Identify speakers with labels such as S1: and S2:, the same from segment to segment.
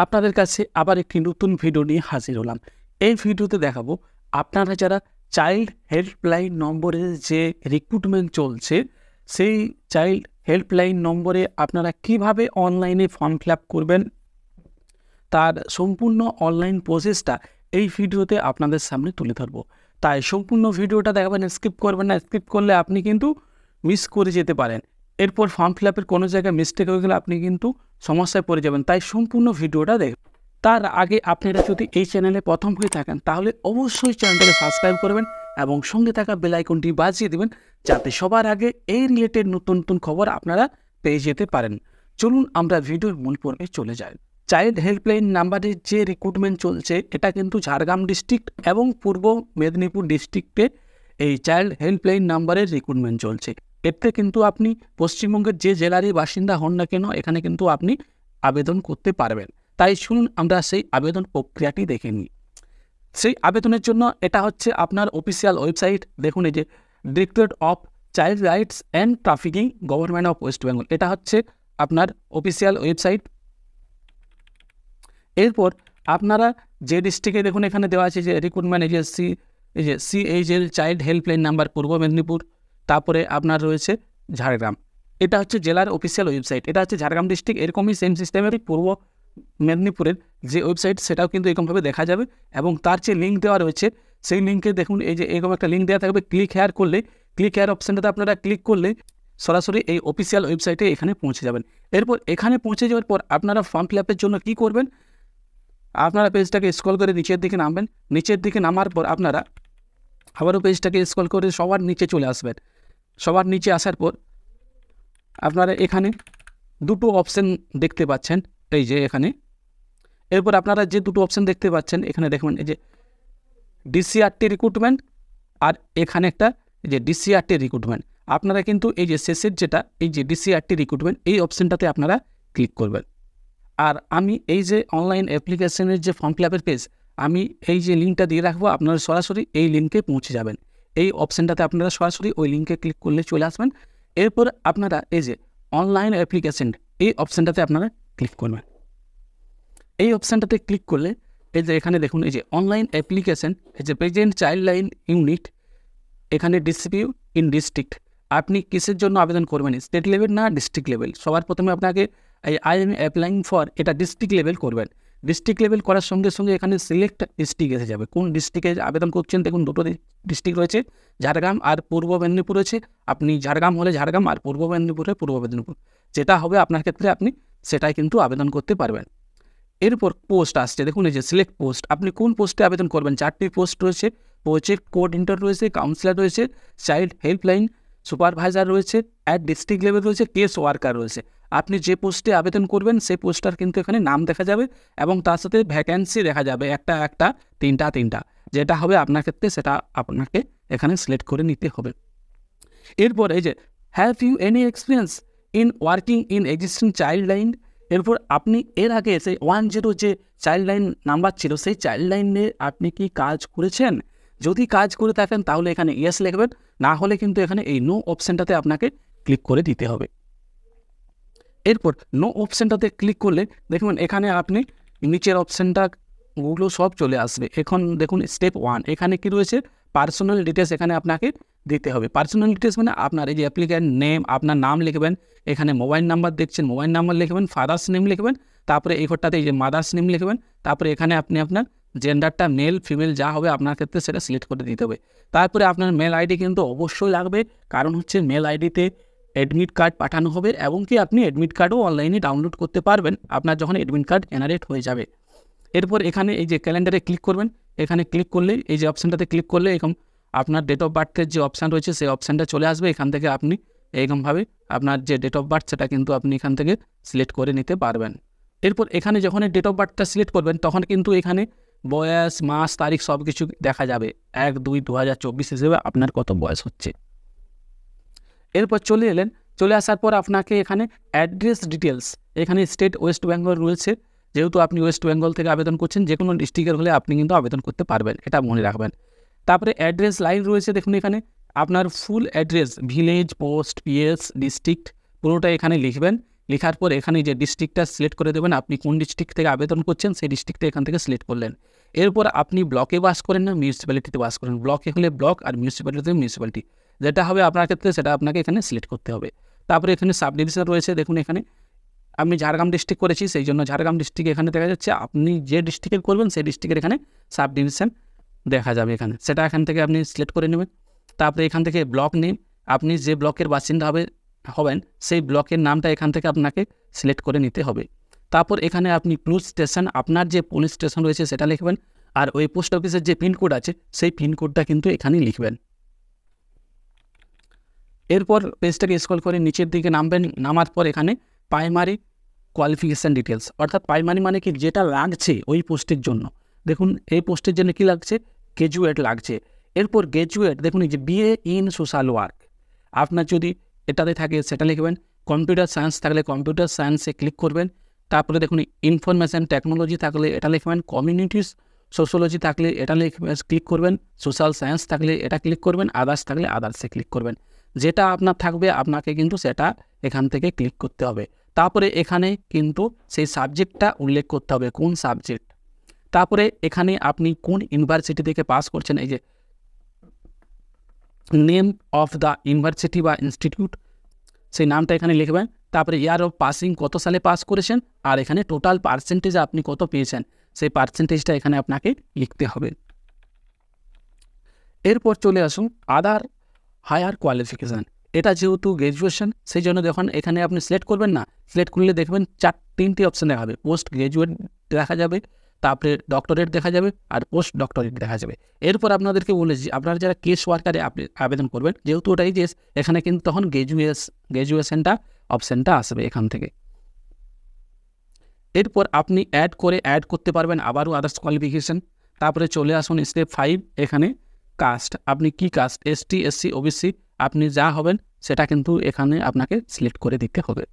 S1: আপনাদের কাছে আবার একটি নতুন ভিডিও নিয়ে হাজির হলাম। এই ভিডিওতে দেখাবো আপনারা যারা চাইল্ড হেল্পলাইন নম্বরে যে রিক্রুটমেন্ট চলছে, সেই চাইল্ড হেল্পলাইন নম্বরে আপনারা কিভাবে অনলাইনে ফর্ম ফিল আপ করবেন, তার সম্পূর্ণ অনলাইন প্রসেসটা এই ভিডিওতে আপনাদের সামনে তুলে ধরবো। তাই সম্পূর্ণ ভিডিওটা দেখাবেন, স্কিপ করবেন না। স্কিপ করলে আপনি কিন্তু মিস করে যেতে পারেন। এরপর ফর্ম ফিল আপের কোনো জায়গায় মিস্টেক হয়ে গেলে আপনি কিন্তু সমস্যায় পড়ে যাবেন। তাই সম্পূর্ণ ভিডিওটা দেখবেন। তার আগে আপনারা যদি এই চ্যানেলে প্রথম হয়ে থাকেন তাহলে অবশ্যই চ্যানেলটাকে সাবস্ক্রাইব করবেন এবং সঙ্গে থাকা বেল আইকনটি বাজিয়ে দেবেন, যাতে সবার আগে এই রিলেটেড নতুন নতুন খবর আপনারা পেয়ে যেতে পারেন। চলুন আমরা ভিডিওর মূল পর্বে চলে যাই। চাইল্ড হেল্পলাইন নাম্বারের যে রিক্রুটমেন্ট চলছে, এটা কিন্তু ঝাড়গ্রাম ডিস্ট্রিক্ট এবং পূর্ব মেদিনীপুর ডিস্ট্রিক্টে এই চাইল্ড হেল্পলাইন নাম্বারের রিক্রুটমেন্ট চলছে। এতে কিন্তু আপনি পশ্চিমবঙ্গের যে জেলারই বাসিন্দা হন না কেন, এখানে কিন্তু আপনি আবেদন করতে পারবেন। তাই শুনুন আমরা সেই আবেদন প্রক্রিয়াটি দেখে নিই। সেই আবেদনের জন্য এটা হচ্ছে আপনার অফিসিয়াল ওয়েবসাইট। দেখুন, এই যে directorate of child rights and trafficking, government of West Bengal, এটা হচ্ছে আপনার অফিসিয়াল ওয়েবসাইট। এরপর আপনারা যে ডিস্ট্রিক্টে, দেখুন এখানে দেওয়া আছে যে রিক্রুটমেন্ট এজেন্সি, এই যে CHL চাইল্ড হেল্পলাইন নাম্বার পূর্ব মেদিনীপুর, তারপরে আপনার রয়েছে ঝাড়গ্রাম। এটা হচ্ছে জেলার অফিসিয়াল ওয়েবসাইট। এটা হচ্ছে ঝাড়গ্রাম ডিস্ট্রিক্ট, এরকমই সেম সিস্টেমের পূর্ব মেদিনীপুরের যে ওয়েবসাইট, সেটাও কিন্তু এরকমভাবে দেখা যাবে। এবং তার যে লিঙ্ক দেওয়া রয়েছে, সেই লিঙ্কে দেখুন এই যে এরকম একটা লিঙ্ক দেওয়া থাকবে। ক্লিক হেয়ার করলে, ক্লিক হেয়ার অপশানটাতে আপনারা ক্লিক করলে সরাসরি এই অফিসিয়াল ওয়েবসাইটে এখানে পৌঁছে যাবেন। এরপর এখানে পৌঁছে যাওয়ার পর আপনারা ফর্ম ফিল আপের জন্য কী করবেন, আপনারা পেজটাকে স্ক্রল করে নিচের দিকে নামবেন। নিচের দিকে নামার পর আপনারা আবারও পেজটাকে স্ক্রল করে সবার নিচে চলে আসবেন। সবার নিচে আসার পর আপনারা এখানে দুটো অপশান দেখতে পাচ্ছেন, এই যে এখানে। এরপর আপনারা যে দুটো অপশান দেখতে পাচ্ছেন এখানে দেখবেন, এই যে DCRT রিক্রুটমেন্ট আর এখানে একটা এই যে DCRT রিক্রুটমেন্ট। আপনারা কিন্তু এই যে শেষের যেটা, এই যে DCRT রিক্রুটমেন্ট, এই অপশানটাতে আপনারা ক্লিক করবেন। আর আমি এই যে অনলাইন অ্যাপ্লিকেশনের যে ফর্ম ফিল আপের পেজ, আমি এই যে লিঙ্কটা দিয়ে রাখবো, আপনারা সরাসরি এই লিঙ্কে পৌঁছে যাবেন। এই অপশানটাতে আপনারা সরাসরি ওই লিঙ্কে ক্লিক করলে চলে আসবেন। এরপর আপনারা এই যে অনলাইন অ্যাপ্লিকেশন, এই অপশানটাতে আপনারা ক্লিক করবেন। এই অপশানটাতে ক্লিক করলে এই যে এখানে দেখুন, এই যে অনলাইন অ্যাপ্লিকেশন, এই যে প্রেজেন্ট চাইল্ড লাইন ইউনিট, এখানে ডিসিপিউ ইন ডিস্ট্রিক্ট, আপনি কিসের জন্য আবেদন করবেন, স্টেট লেভেল না ডিস্ট্রিক্ট লেভেল। সবার প্রথমে আপনাকে আই এম অ্যাপ্লাইং ফর, এটা ডিস্ট্রিক্ট লেভেল করবেন। ডিস্ট্রিক্ট লেভেল করার সঙ্গে সঙ্গে এখানে সিলেক্ট ডিস্ট্রিক্ট এসে যাবে, কোন ডিস্ট্রিক্টে আবেদন করছেন। দেখুন দুটো ডিস্ট্রিক্ট রয়েছে, ঝাড়গ্রাম আর পূর্ব মেদিনীপুর রয়েছে। আপনি ঝাড়গ্রাম হলে ঝাড়গ্রাম, আর পূর্ব মেদিনীপুর হলে পূর্ব মেদিনীপুর, যেটা হবে আপনার ক্ষেত্রে আপনি সেটাই কিন্তু আবেদন করতে পারবেন। এরপর পোস্ট আসছে, দেখুন এই যে সিলেক্ট পোস্ট, আপনি কোন পোস্টে আবেদন করবেন। 4টি পোস্ট রয়েছে, প্রজেক্ট কোঅর্ডিনেটর রয়েছে, কাউন্সিলর রয়েছে, চাইল্ড হেল্পলাইন সুপারভাইজার রয়েছে, অ্যাট ডিস্ট্রিক্ট লেভেল রয়েছে, কেস ওয়ার্কার রয়েছে। আপনি যে পোস্টে আবেদন করবেন সেই পোস্টটার কিন্তু এখানে নাম দেখা যাবে এবং তার সাথে ভ্যাকেন্সি দেখা যাবে, একটা তিনটা, যেটা হবে আপনার ক্ষেত্রে সেটা আপনাকে এখানে সিলেক্ট করে নিতে হবে। এরপর এই যে have you any experience in working in existing child line, এরপর আপনি এর আগে সেই 10 যে চাইল্ড লাইন নাম্বার ছিল, সেই চাইল্ড লাইনে আপনি কি কাজ করেছেন। যদি কাজ করে থাকেন তাহলে এখানে ইয়েস লিখবেন, না হলে কিন্তু এখানে এই নো অপশানটাতে আপনাকে ক্লিক করে দিতে হবে। এরপর নো অপশানটাতে ক্লিক করলে দেখুন এখানে আপনি নিচের অপশানটাগুলো সব চলে আসবে। এখন দেখুন স্টেপ 1, এখানে কি রয়েছে, পার্সোনাল ডিটেলস এখানে আপনাকে দিতে হবে। পার্সোনাল ডিটেলস মানে আপনার এই যে অ্যাপ্লিক্যান্ট নেম, আপনার নাম লিখবেন, এখানে মোবাইল নাম্বার দেখছেন, মোবাইল নাম্বার লিখবেন, ফাদার্স নেম লিখবেন, তারপরে এই ঘরটাতে এই যে মাদার্স নেম লিখবেন, তারপরে এখানে আপনি আপনার জেন্ডারটা মেল ফিমেল যা হবে আপনার ক্ষেত্রে সেটা সিলেক্ট করে দিতে হবে। তারপরে আপনার মেল আইডি কিন্তু অবশ্যই লাগবে, কারণ হচ্ছে মেল আইডিতে অ্যাডমিট কার্ড পাঠানো হবে এবং কি আপনি অ্যাডমিট কার্ডও অনলাইনে ডাউনলোড করতে পারবেন আপনার যখন অ্যাডমিট কার্ড জেনারেট হয়ে যাবে। এরপর এখানে এই যে ক্যালেন্ডারে ক্লিক করবেন, এখানে ক্লিক করলে এই যে অপশানটাতে ক্লিক করলে এরকম আপনার ডেট অফ বার্থের যে অপশান রয়েছে সেই অপশানটা চলে আসবে। এখান থেকে আপনি এইরকমভাবে আপনার যে ডেট অফ বার্থ সেটা কিন্তু আপনি এখান থেকে সিলেক্ট করে নিতে পারবেন। এরপর এখানে যখন ডেট অফ বার্থটা সিলেক্ট করবেন তখন কিন্তু এখানে বয়স, মাস, তারিখ সব কিছু দেখা যাবে, 1-2-2024 হিসেবে আপনার কত বয়স হচ্ছে। এরপর চলে আসার পর আপনাকে এখানে অ্যাড্রেস ডিটেলস, এখানে স্টেট ওয়েস্ট বেঙ্গল রয়েছে, যেহেতু আপনি ওয়েস্ট বেঙ্গল থেকে আবেদন করছেন, যে কোনো ডিস্ট্রিক্টের হলে আপনি কিন্তু আবেদন করতে পারবেন, এটা মনে রাখবেন। তারপরে অ্যাড্রেস লাইন রয়েছে, দেখুন এখানে আপনার full address, village, post, PS, district পুরোটা এখানে লিখবেন। লেখার পর এখানে যে ডিস্ট্রিক্টটা সিলেক্ট করে দেবেন, আপনি কোন ডিস্ট্রিক্ট থেকে আবেদন করছেন সেই ডিস্ট্রিক্টটা এখান থেকে সিলেক্ট করলেন। এরপর আপনি ব্লকে বাস করেন না মিউনিসিপ্যালিটিতে বাস করেন, ব্লকে হলে ব্লক আর মিউনিসিপ্যালিটিতে মিউনিসিপ্যালিটি, যেটা হবে আপনার ক্ষেত্রে সেটা আপনাকে এখানে সিলেক্ট করতে হবে। তারপরে এখানে সাব ডিভিশন রয়েছে, দেখুন এখানে আমি ঝাড়গ্রাম ডিস্ট্রিক্ট করেছি, সেই জন্য ঝাড়গ্রাম ডিস্ট্রিক্ট এখানে দেখা যাচ্ছে। আপনি যে ডিস্ট্রিক্টের করবেন সেই ডিস্ট্রিক্টের এখানে সাব ডিভিশন দেখা যাবে এখানে, সেটা এখান থেকে আপনি সিলেক্ট করে নেবেন। তারপরে এখান থেকে ব্লক নেম, আপনি যে ব্লকের বাসিন্দা হবেন সেই ব্লকের নামটা এখান থেকে আপনাকে সিলেক্ট করে নিতে হবে। তারপর এখানে আপনি পুলিশ স্টেশন, আপনার যে পুলিশ স্টেশন রয়েছে সেটা লিখবেন, আর ওই পোস্ট অফিসের যে পিনকোড আছে সেই পিনকোডটা কিন্তু এখানেই লিখবেন। এরপর পেজটাকে স্ক্রল করে নিচের দিকে নামবেন, নামার পর এখানে প্রাইমারি কোয়ালিফিকেশান ডিটেলস, অর্থাৎ প্রাইমারি মানে কি যেটা লাগছে ওই পোস্টের জন্য। দেখুন এই পোস্টের জন্য কি লাগছে, গ্র্যাজুয়েট লাগছে। এরপর গ্র্যাজুয়েট দেখুন এই যে বিএ ইন সোশ্যাল ওয়ার্ক, আপনার যদি এটাতে থাকে সেটা লিখবেন। কম্পিউটার সায়েন্স থাকলে কম্পিউটার সায়েন্সে ক্লিক করবেন। তারপরে দেখুন ইনফরমেশান টেকনোলজি থাকলে এটা লিখবেন, কমিউনিটিস সোশ্যোলজি থাকলে এটা ক্লিক করবেন, সোশ্যাল সায়েন্স থাকলে এটা ক্লিক করবেন, আদার্স থাকলে আদার্সে ক্লিক করবেন। যেটা আপনার থাকবে আপনাকে কিন্তু সেটা এখান থেকে ক্লিক করতে হবে। তারপরে এখানে কিন্তু সেই সাবজেক্টটা উল্লেখ করতে হবে, কোন সাবজেক্ট। তারপরে এখানে আপনি কোন ইউনিভার্সিটি থেকে পাস করছেন, এই যে নেম অফ দ্য ইউনিভার্সিটি বা ইনস্টিটিউট সেই নামটা এখানে লিখবেন। তারপরে ইয়ার অফ পাসিং, কত সালে পাস করেছেন, আর এখানে টোটাল পার্সেন্টেজ আপনি কত পেয়েছেন সেই পার্সেন্টেজটা এখানে আপনাকে লিখতে হবে। এরপর চলে আসুন আদার হায়ার কোয়ালিফিকেশান, এটা যেহেতু গ্র্যাজুয়েশন সেই জন্য দেখুন এখানে আপনি সিলেক্ট করবেন না, সিলেক্ট করলে দেখবেন তিনটি অপশান দেখাবে, পোস্ট গ্র্যাজুয়েট দেখা যাবে, তারপরে ডক্টরেট দেখা যাবে, আর পোস্ট ডক্টরেট দেখা যাবে। এরপর আপনাদেরকে বলেছি আপনারা যারা কেস ওয়ার্কারে আবেদন করবেন, যেহেতু ওটাই যে এখানে কিন্তু তখন গ্র্যাজুয়েশনটা অপশানটা আসবে এখান থেকে। এরপর আপনি অ্যাড করতে পারবেন আবারও আদার্স কোয়ালিফিকেশান। তারপরে চলে আসুন স্টেপ 5, এখানে কাস্ট, আপনি কি কাস্ট, এসটি এসসি ওবিসি আপনি যা হবেন সেটা কিন্তু এখানে আপনাকে সিলেক্ট করে দিতে হবে।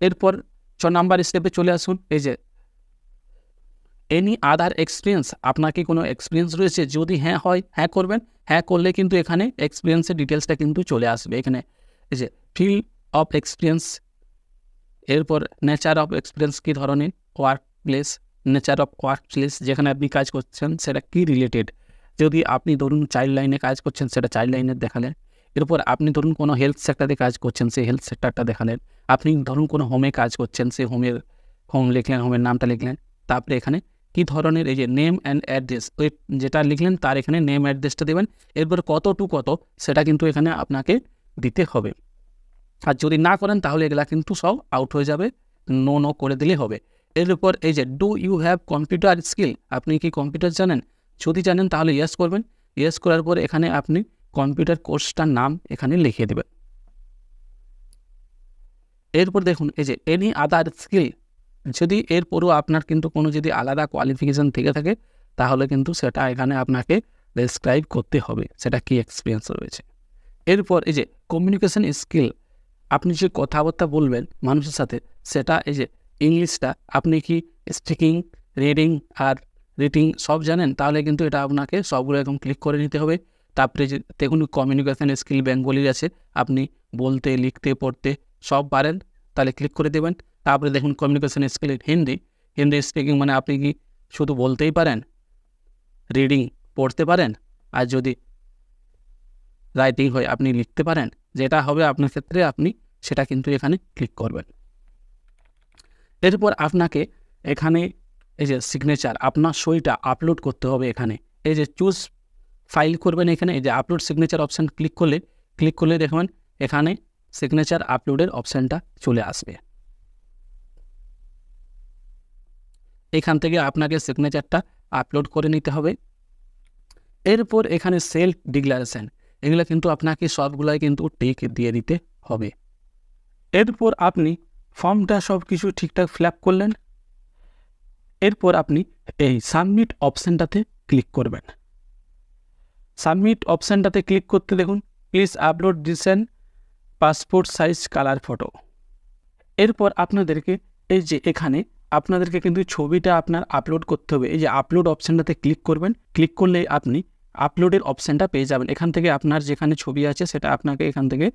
S1: এরপর 6 নাম্বার স্টেপে চলে আসুন, এই যে এনি আদার এক্সপিরিয়েন্স, আপনার কি কোনো এক্সপিরিয়েন্স রয়েছে, যদি হ্যাঁ হয় হ্যাঁ করবেন, হ্যাঁ করলে কিন্তু এখানে এক্সপিরিয়েন্সের ডিটেলসটা কিন্তু চলে আসবে এখানে। এই যে ফিল্ড অফ এক্সপিরিয়েন্স, এরপর নেচার অফ এক্সপিরিয়েন্স কী ধরনের, work place, nature of work place যেখানে আপনি কাজ করছেন সেটা কি রিলেটেড, যদি আপনি ধরুন চাইল্ড লাইনে কাজ করছেন সেটা চাইল্ড লাইনের দেখালেন। এরপর আপনি ধরুন কোনো হেলথ সেক্টরে কাজ করছেন সেই হেলথ সেক্টরটা দেখালেন। আপনি ধরুন কোনো হোমে কাজ করছেন সেই হোম লিখলেন, হোমের নামটা লিখলেন। তারপরে এখানে কী ধরনের, এই যে নেম অ্যান্ড অ্যাড্রেস, ওই যেটা লিখলেন তার এখানে নেম অ্যাড্রেসটা দেবেন। এরপর কত টু কত সেটা কিন্তু এখানে আপনাকে দিতে হবে। আর যদি না করেন তাহলে এগুলা কিন্তু সব আউট হয়ে যাবে, নো করে দিলে হবে। এর উপর এই যে do you have computer skill, আপনি কি কম্পিউটার জানেন, যদি জানেন তাহলে ইয়েস করবেন। ইয়েস করার পর এখানে আপনি কম্পিউটার কোর্সটার নাম এখানে লিখে দেবেন। এরপর দেখুন এই যে এনি আদার স্কিল, যদি এরপরও আপনার কিন্তু কোনো যদি আলাদা কোয়ালিফিকেশান থেকে থাকে তাহলে কিন্তু সেটা এখানে আপনাকে ডেসক্রাইব করতে হবে, সেটা কি এক্সপিরিয়েন্স রয়েছে। এরপর এই যে কমিউনিকেশান স্কিল, আপনি যে কথাবার্তা বলবেন মানুষের সাথে সেটা, এই যে ইংলিশটা আপনি কি স্পিকিং, রিডিং আর রিটিং সব জানেন, তাহলে কিন্তু এটা আপনাকে সবগুলো এরকম ক্লিক করে নিতে হবে। তারপরে যে দেখুন কমিউনিকেশান স্কিল বেঙ্গলির আছে, আপনি বলতে লিখতে পড়তে সব পারেন তাহলে ক্লিক করে দেবেন। তারপরে দেখুন কমিউনিকেশান স্কিল হিন্দি স্পিকিং মানে আপনি কি শুধু বলতেই পারেন, রিডিং পড়তে পারেন, আর যদি রাইটিং হয় আপনি লিখতে পারেন, যেটা হবে আপনার ক্ষেত্রে আপনি সেটা কিন্তু এখানে ক্লিক করবেন। এরপর আপনাকে এখানে এই যে সিগনেচার, আপনার সইটা আপলোড করতে হবে এখানে। এই যে চুজ ফাইল করবেন এখানে, এই যে আপলোড সিগনেচার অপশান ক্লিক করলে দেখবেন এখানে সিগনেচার আপলোডের অপশানটা চলে আসবে। এখান থেকে আপনাকে সিগনেচারটা আপলোড করে নিতে হবে। এরপর এখানে সেলফ ডিক্লারেশন, এগুলো কিন্তু আপনাকে সবগুলাই কিন্তু টিক দিয়ে দিতে হবে। এরপর আপনি ফর্মটা সব কিছু ঠিকঠাক ফিল আপ করলেন। এরপর আপনি এই সাবমিট অপশানটাতে ক্লিক করবেন। সাবমিট অপশানটাতে ক্লিক করতে দেখুন please upload recent passport size colour photo. এরপর আপনাদেরকে এই যে এখানে আপনাদেরকে কিন্তু ছবিটা আপনার আপলোড করতে হবে। এই যে আপলোড অপশানটাতে ক্লিক করবেন, ক্লিক করলে আপনি আপলোডের অপশানটা পেয়ে যাবেন। এখান থেকে আপনার যেখানে ছবি আছে সেটা আপনাকে এখান থেকে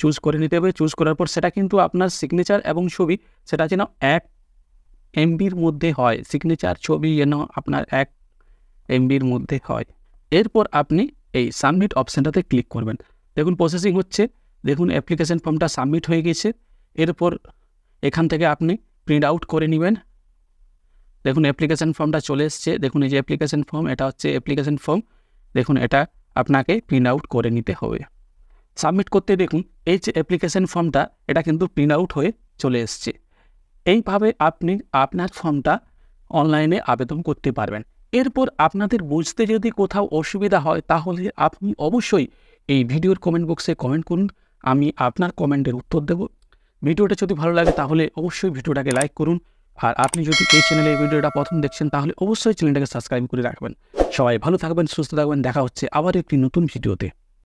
S1: চুজ করে নিতে হবে। চুজ করার পর সেটা কিন্তু আপনার সিগনেচার এবং ছবি সেটা যেন 1 MBর মধ্যে হয়। সিগনেচার ছবি যেন আপনার 1 MBর মধ্যে হয়। এরপর আপনি এই সাবমিট অপশানটাতে ক্লিক করবেন। দেখুন প্রসেসিং হচ্ছে, দেখুন অ্যাপ্লিকেশন ফর্মটা সাবমিট হয়ে গেছে। এরপর এখান থেকে আপনি প্রিন্ট আউট করে নেবেন। দেখুন অ্যাপ্লিকেশন ফর্মটা চলে এসছে। দেখুন এই যে অ্যাপ্লিকেশন ফর্ম, এটা হচ্ছে অ্যাপ্লিকেশন ফর্ম। দেখুন এটা আপনাকে প্রিন্ট আউট করে নিতে হবে। সাবমিট করতে দেখুন এই যে অ্যাপ্লিকেশন ফর্মটা এটা কিন্তু প্রিন্ট আউট হয়ে চলে এসছে। এইভাবে আপনি আপনার ফর্মটা অনলাইনে আবেদন করতে পারবেন। এরপর আপনাদের বুঝতে যদি কোথাও অসুবিধা হয় তাহলে আপনি অবশ্যই এই ভিডিওর কমেন্ট বক্সে কমেন্ট করুন, আমি আপনার কমেন্টের উত্তর দেব। ভিডিওটা যদি ভালো লাগে তাহলে অবশ্যই ভিডিওটাকে লাইক করুন, আর আপনি যদি এই চ্যানেলে এই ভিডিওটা প্রথম দেখছেন তাহলে অবশ্যই চ্যানেলটাকে সাবস্ক্রাইব করে রাখবেন। সবাই ভালো থাকবেন, সুস্থ থাকবেন, দেখা হচ্ছে আবার একটি নতুন ভিডিওতে।